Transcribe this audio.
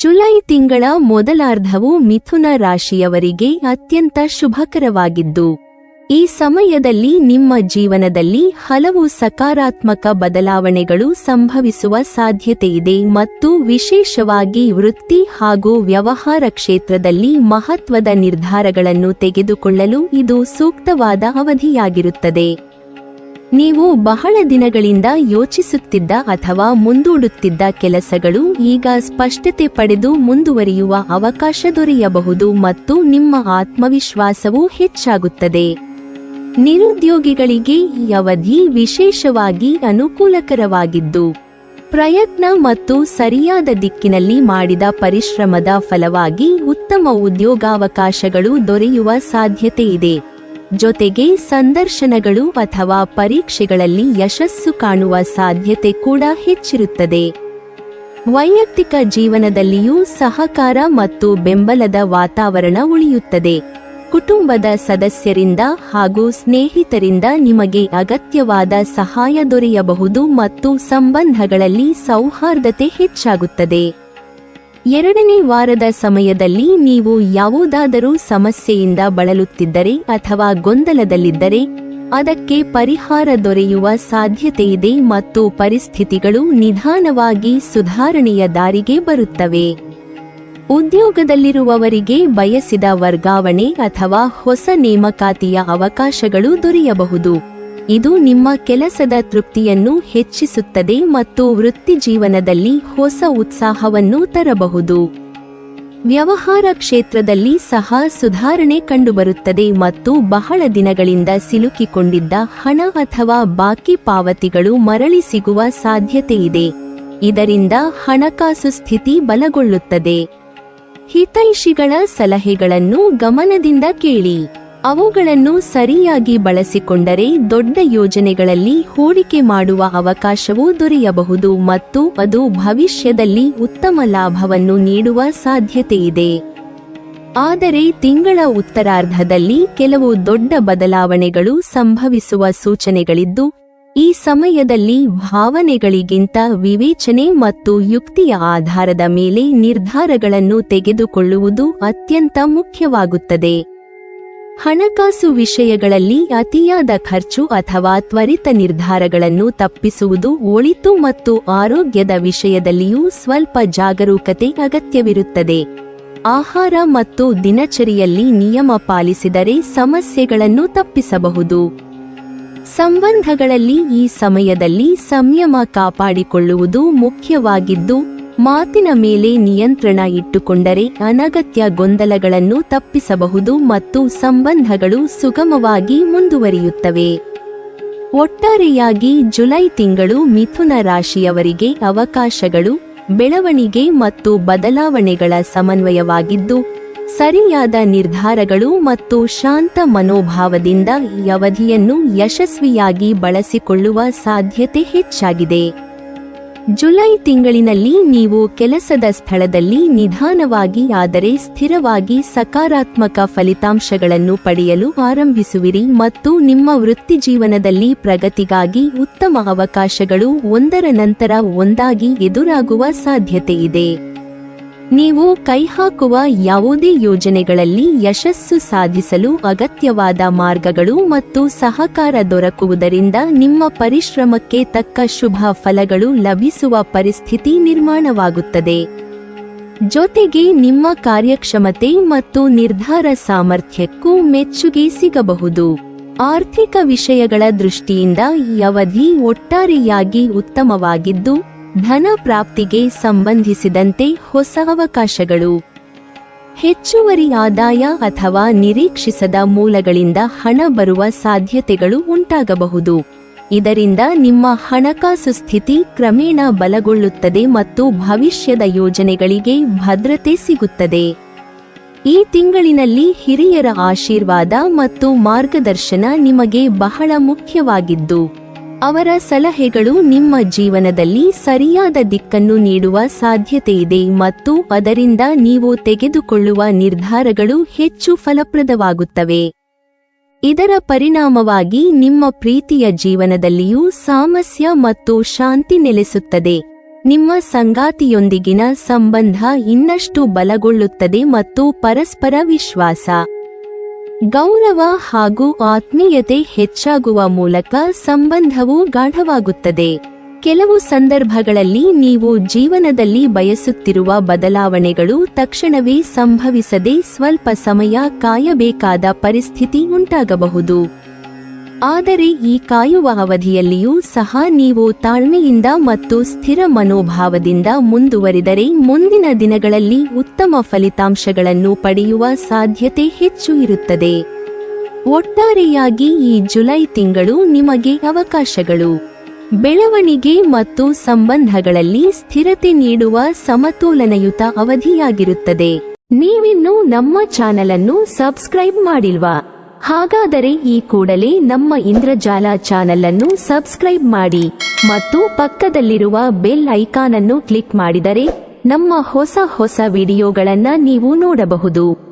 July ತಿಂಗಳ ಮೊದಲಾರ್ಧವು ಮಿಥುನ ರಾಶಿಯವರಿಗೆ ಅತ್ಯಂತ ಶುಭಕರವಾಗಿದ್ದು, ಈ ಸಮಯದಲ್ಲಿ ನಿಮ್ಮ ಜೀವನದಲ್ಲಿ ಹಲವು ಸಕಾರಾತ್ಮಕ ಬದಲಾವಣೆಗಳು ಸಂಭವಿಸುವ ಸಾಧ್ಯತೆಯಿದೆ ಮತ್ತು ವಿಶೇಷವಾಗಿ ವೃತ್ತಿ ಹಾಗೂ ವ್ಯವಹಾರ ಕ್ಷೇತ್ರದಲ್ಲಿ ಮಹತ್ವದ ನಿರ್ಧಾರಗಳನ್ನು ತೆಗೆದುಕೊಳ್ಳಲು ಇದು ಸೂಕ್ತವಾದ ಅವಧಿಯಾಗಿರುತ್ತದೆ. ನೀವು ಬಹಳ ದಿನಗಳಿಂದ ಯೋಚಿಸುತ್ತಿದ್ದ ಅಥವಾ ಮುಂದೂಡುತ್ತಿದ್ದ ಕೆಲಸಗಳು ಈಗ ಸ್ಪಷ್ಟತೆ ಪಡೆದು ಮುಂದುವರಿಯುವ ಅವಕಾಶ ದೊರೆಯಬಹುದು ಮತ್ತು ನಿಮ್ಮ ಆತ್ಮವಿಶ್ವಾಸವೂ ಹೆಚ್ಚಾಗುತ್ತದೆ. ನಿರುದ್ಯೋಗಿಗಳಿಗೆ ಈ ಅವಧಿ ವಿಶೇಷವಾಗಿ ಅನುಕೂಲಕರವಾಗಿದ್ದು, ಪ್ರಯತ್ನ ಮತ್ತು ಸರಿಯಾದ ದಿಕ್ಕಿನಲ್ಲಿ ಮಾಡಿದ ಪರಿಶ್ರಮದ ಫಲವಾಗಿ ಉತ್ತಮ ಉದ್ಯೋಗಾವಕಾಶಗಳು ದೊರೆಯುವ ಸಾಧ್ಯತೆಯಿದೆ. ಜೊತೆಗೆ ಸಂದರ್ಶನಗಳು ಅಥವಾ ಪರೀಕ್ಷೆಗಳಲ್ಲಿ ಯಶಸ್ಸು ಕಾಣುವ ಸಾಧ್ಯತೆ ಕೂಡ ಹೆಚ್ಚಿರುತ್ತದೆ. ವೈಯಕ್ತಿಕ ಜೀವನದಲ್ಲಿಯೂ ಸಹಕಾರ ಮತ್ತು ಬೆಂಬಲದ ವಾತಾವರಣ ಉಳಿಯುತ್ತದೆ. ಕುಟುಂಬದ ಸದಸ್ಯರಿಂದ ಹಾಗೂ ಸ್ನೇಹಿತರಿಂದ ನಿಮಗೆ ಅಗತ್ಯವಾದ ಸಹಾಯ ದೊರೆಯಬಹುದು ಮತ್ತು ಸಂಬಂಧಗಳಲ್ಲಿ ಸೌಹಾರ್ದತೆ ಹೆಚ್ಚಾಗುತ್ತದೆ. ಎರಡನೇ ವಾರದ ಸಮಯದಲ್ಲಿ ನೀವು ಯಾವುದಾದರೂ ಸಮಸ್ಯೆಯಿಂದ ಬಳಲುತ್ತಿದ್ದರೆ ಅಥವಾ ಗೊಂದಲದಲ್ಲಿದ್ದರೆ ಅದಕ್ಕೆ ಪರಿಹಾರ ದೊರೆಯುವ ಸಾಧ್ಯತೆಯಿದೆ ಮತ್ತು ಪರಿಸ್ಥಿತಿಗಳು ನಿಧಾನವಾಗಿ ಸುಧಾರಣೆಯ ದಾರಿಗೆ ಬರುತ್ತವೆ. ಉದ್ಯೋಗದಲ್ಲಿರುವವರಿಗೆ ಬಯಸಿದ ವರ್ಗಾವಣೆ ಅಥವಾ ಹೊಸ ನೇಮಕಾತಿಯ ಅವಕಾಶಗಳು ದೊರೆಯಬಹುದು. ಇದು ನಿಮ್ಮ ಕೆಲಸದ ತೃಪ್ತಿಯನ್ನು ಹೆಚ್ಚಿಸುತ್ತದೆ ಮತ್ತು ವೃತ್ತಿಜೀವನದಲ್ಲಿ ಹೊಸ ಉತ್ಸಾಹವನ್ನು ತರಬಹುದು. ವ್ಯವಹಾರ ಕ್ಷೇತ್ರದಲ್ಲಿ ಸಹ ಸುಧಾರಣೆ ಕಂಡುಬರುತ್ತದೆ ಮತ್ತು ಬಹಳ ದಿನಗಳಿಂದ ಸಿಲುಕಿಕೊಂಡಿದ್ದ ಹಣ ಅಥವಾ ಬಾಕಿ ಪಾವತಿಗಳು ಮರಳಿ ಸಿಗುವ ಸಾಧ್ಯತೆಯಿದೆ. ಇದರಿಂದ ಹಣಕಾಸು ಸ್ಥಿತಿ ಬಲಗೊಳ್ಳುತ್ತದೆ. ಹಿತೈಷಿಗಳ ಸಲಹೆಗಳನ್ನು ಗಮನದಿಂದ ಕೇಳಿ. ಅವುಗಳನ್ನು ಸರಿಯಾಗಿ ಬಳಸಿಕೊಂಡರೆ ದೊಡ್ಡ ಯೋಜನೆಗಳಲ್ಲಿ ಹೂಡಿಕೆ ಮಾಡುವ ಅವಕಾಶವೂ ದೊರೆಯಬಹುದು ಮತ್ತು ಅದು ಭವಿಷ್ಯದಲ್ಲಿ ಉತ್ತಮ ಲಾಭವನ್ನು ನೀಡುವ ಸಾಧ್ಯತೆಯಿದೆ. ಆದರೆ ತಿಂಗಳ ಉತ್ತರಾರ್ಧದಲ್ಲಿ ಕೆಲವು ದೊಡ್ಡ ಬದಲಾವಣೆಗಳು ಸಂಭವಿಸುವ ಸೂಚನೆಗಳಿದ್ದು, ಈ ಸಮಯದಲ್ಲಿ ಭಾವನೆಗಳಿಗಿಂತ ವಿವೇಚನೆ ಮತ್ತು ಯುಕ್ತಿಯ ಆಧಾರದ ಮೇಲೆ ನಿರ್ಧಾರಗಳನ್ನು ತೆಗೆದುಕೊಳ್ಳುವುದು ಅತ್ಯಂತ ಮುಖ್ಯವಾಗುತ್ತದೆ. ಹಣಕಾಸು ವಿಷಯಗಳಲ್ಲಿ ಅತಿಯಾದ ಖರ್ಚು ಅಥವಾ ತ್ವರಿತ ನಿರ್ಧಾರಗಳನ್ನು ತಪ್ಪಿಸುವುದು ಒಳಿತು ಮತ್ತು ಆರೋಗ್ಯದ ವಿಷಯದಲ್ಲಿಯೂ ಸ್ವಲ್ಪ ಜಾಗರೂಕತೆ ಅಗತ್ಯವಿರುತ್ತದೆ. ಆಹಾರ ಮತ್ತು ದಿನಚರಿಯಲ್ಲಿ ನಿಯಮ ಪಾಲಿಸಿದರೆ ಸಮಸ್ಯೆಗಳನ್ನು ತಪ್ಪಿಸಬಹುದು. ಸಂಬಂಧಗಳಲ್ಲಿ ಈ ಸಮಯದಲ್ಲಿ ಸಂಯಮ ಕಾಪಾಡಿಕೊಳ್ಳುವುದು ಮುಖ್ಯವಾಗಿದ್ದು, ಮಾತಿನ ಮೇಲೆ ನಿಯಂತ್ರಣ ಇಟ್ಟುಕೊಂಡರೆ ಅನಗತ್ಯ ಗೊಂದಲಗಳನ್ನು ತಪ್ಪಿಸಬಹುದು ಮತ್ತು ಸಂಬಂಧಗಳು ಸುಗಮವಾಗಿ ಮುಂದುವರಿಯುತ್ತವೆ. ಒಟ್ಟಾರೆಯಾಗಿ ಜುಲೈ ತಿಂಗಳು ಮಿಥುನ ರಾಶಿಯವರಿಗೆ ಅವಕಾಶಗಳು, ಬೆಳವಣಿಗೆ ಮತ್ತು ಬದಲಾವಣೆಗಳ ಸಮನ್ವಯವಾಗಿದ್ದು, ಸರಿಯಾದ ನಿರ್ಧಾರಗಳು ಮತ್ತು ಶಾಂತ ಮನೋಭಾವದಿಂದ ಈ ಅವಧಿಯನ್ನು ಯಶಸ್ವಿಯಾಗಿ ಬಳಸಿಕೊಳ್ಳುವ ಸಾಧ್ಯತೆ ಹೆಚ್ಚಾಗಿದೆ. ಜುಲೈ ತಿಂಗಳಿನಲ್ಲಿ ನೀವು ಕೆಲಸದ ಸ್ಥಳದಲ್ಲಿ ನಿಧಾನವಾಗಿ ಆದರೆ ಸ್ಥಿರವಾಗಿ ಸಕಾರಾತ್ಮಕ ಫಲಿತಾಂಶಗಳನ್ನು ಪಡೆಯಲು ಆರಂಭಿಸುವಿರಿ ಮತ್ತು ನಿಮ್ಮ ವೃತ್ತಿಜೀವನದಲ್ಲಿ ಪ್ರಗತಿಗಾಗಿ ಉತ್ತಮ ಅವಕಾಶಗಳು ಒಂದರ ನಂತರ ಒಂದಾಗಿ ಎದುರಾಗುವ ಸಾಧ್ಯತೆಯಿದೆ. ನೀವು ಕೈಹಾಕುವ ಯಾವುದೇ ಯೋಜನೆಗಳಲ್ಲಿ ಯಶಸ್ಸು ಸಾಧಿಸಲು ಅಗತ್ಯವಾದ ಮಾರ್ಗಗಳು ಮತ್ತು ಸಹಕಾರ ದೊರಕುವುದರಿಂದ ನಿಮ್ಮ ಪರಿಶ್ರಮಕ್ಕೆ ತಕ್ಕ ಶುಭ ಫಲಗಳು ಲಭಿಸುವ ಪರಿಸ್ಥಿತಿ ನಿರ್ಮಾಣವಾಗುತ್ತದೆ. ಜೊತೆಗೆ ನಿಮ್ಮ ಕಾರ್ಯಕ್ಷಮತೆ ಮತ್ತು ನಿರ್ಧಾರ ಸಾಮರ್ಥ್ಯಕ್ಕೂ ಮೆಚ್ಚುಗೆ ಸಿಗಬಹುದು. ಆರ್ಥಿಕ ವಿಷಯಗಳ ದೃಷ್ಟಿಯಿಂದ ಈ ಅವಧಿ ಒಟ್ಟಾರೆಯಾಗಿ ಉತ್ತಮವಾಗಿದ್ದು, ಧನ ಪ್ರಾಪ್ತಿಗೆ ಸಂಬಂಧಿಸಿದಂತೆ ಹೊಸ ಅವಕಾಶಗಳು, ಹೆಚ್ಚುವರಿ ಆದಾಯ ಅಥವಾ ನಿರೀಕ್ಷಿಸದ ಮೂಲಗಳಿಂದ ಹಣ ಬರುವ ಸಾಧ್ಯತೆಗಳು ಉಂಟಾಗಬಹುದು. ಇದರಿಂದ ನಿಮ್ಮ ಹಣಕಾಸು ಸ್ಥಿತಿ ಕ್ರಮೇಣ ಬಲಗೊಳ್ಳುತ್ತದೆ ಮತ್ತು ಭವಿಷ್ಯದ ಯೋಜನೆಗಳಿಗೆ ಭದ್ರತೆ ಸಿಗುತ್ತದೆ. ಈ ತಿಂಗಳಿನಲ್ಲಿ ಹಿರಿಯರ ಆಶೀರ್ವಾದ ಮತ್ತು ಮಾರ್ಗದರ್ಶನ ನಿಮಗೆ ಬಹಳ ಮುಖ್ಯವಾಗಿದ್ದು, ಅವರ ಸಲಹೆಗಳು ನಿಮ್ಮ ಜೀವನದಲ್ಲಿ ಸರಿಯಾದ ದಿಕ್ಕನ್ನು ನೀಡುವ ಸಾಧ್ಯತೆಯಿದೆ ಮತ್ತು ಅದರಿಂದ ನೀವು ತೆಗೆದುಕೊಳ್ಳುವ ನಿರ್ಧಾರಗಳು ಹೆಚ್ಚು ಫಲಪ್ರದವಾಗುತ್ತವೆ. ಇದರ ಪರಿಣಾಮವಾಗಿ ನಿಮ್ಮ ಪ್ರೀತಿಯ ಜೀವನದಲ್ಲಿಯೂ ಸಾಮರಸ್ಯ ಮತ್ತು ಶಾಂತಿ ನೆಲೆಸುತ್ತದೆ. ನಿಮ್ಮ ಸಂಗಾತಿಯೊಂದಿಗಿನ ಸಂಬಂಧ ಇನ್ನಷ್ಟು ಬಲಗೊಳ್ಳುತ್ತದೆ ಮತ್ತು ಪರಸ್ಪರ ವಿಶ್ವಾಸ, ಗೌರವ ಹಾಗೂ ಆತ್ಮೀಯತೆ ಹೆಚ್ಚಾಗುವ ಮೂಲಕ ಸಂಬಂಧವು ಗಾಢವಾಗುತ್ತದೆ. ಕೆಲವು ಸಂದರ್ಭಗಳಲ್ಲಿ ನೀವು ಜೀವನದಲ್ಲಿ ಬಯಸುತ್ತಿರುವ ಬದಲಾವಣೆಗಳು ತಕ್ಷಣವೇ ಸಂಭವಿಸದೆ ಸ್ವಲ್ಪ ಸಮಯ ಕಾಯಬೇಕಾದ ಪರಿಸ್ಥಿತಿ ಉಂಟಾಗಬಹುದು. ಆದರೆ ಈ ಕಾಯುವ ಅವಧಿಯಲ್ಲಿಯೂ ಸಹ ನೀವು ತಾಳ್ಮೆಯಿಂದ ಮತ್ತು ಸ್ಥಿರ ಮನೋಭಾವದಿಂದ ಮುಂದುವರಿದರೆ ಮುಂದಿನ ದಿನಗಳಲ್ಲಿ ಉತ್ತಮ ಫಲಿತಾಂಶಗಳನ್ನು ಪಡೆಯುವ ಸಾಧ್ಯತೆ ಹೆಚ್ಚು ಇರುತ್ತದೆ. ಒಟ್ಟಾರೆಯಾಗಿ ಈ ಜುಲೈ ತಿಂಗಳು ನಿಮಗೆ ಅವಕಾಶಗಳು, ಬೆಳವಣಿಗೆ ಮತ್ತು ಸಂಬಂಧಗಳಲ್ಲಿ ಸ್ಥಿರತೆ ನೀಡುವ ಸಮತೋಲನಯುತ ಅವಧಿಯಾಗಿರುತ್ತದೆ. ನೀವಿನ್ನೂ ನಮ್ಮ ಚಾನೆಲ್ ಅನ್ನು ಸಬ್ಸ್ಕ್ರೈಬ್ ಮಾಡಿಲ್ವಾ? ಹಾಗಾದರೆ ಈ ಕೂಡಲೇ ನಮ್ಮ ಇಂದ್ರಜಾಲ ಚಾನೆಲ್ ಅನ್ನು ಸಬ್ಸ್ಕ್ರೈಬ್ ಮಾಡಿ ಮತ್ತು ಪಕ್ಕದಲ್ಲಿರುವ ಬೆಲ್ ಐಕಾನ್ ಅನ್ನು ಕ್ಲಿಕ್ ಮಾಡಿದರೆ ನಮ್ಮ ಹೊಸ ವಿಡಿಯೋಗಳನ್ನು ನೀವು ನೋಡಬಹುದು.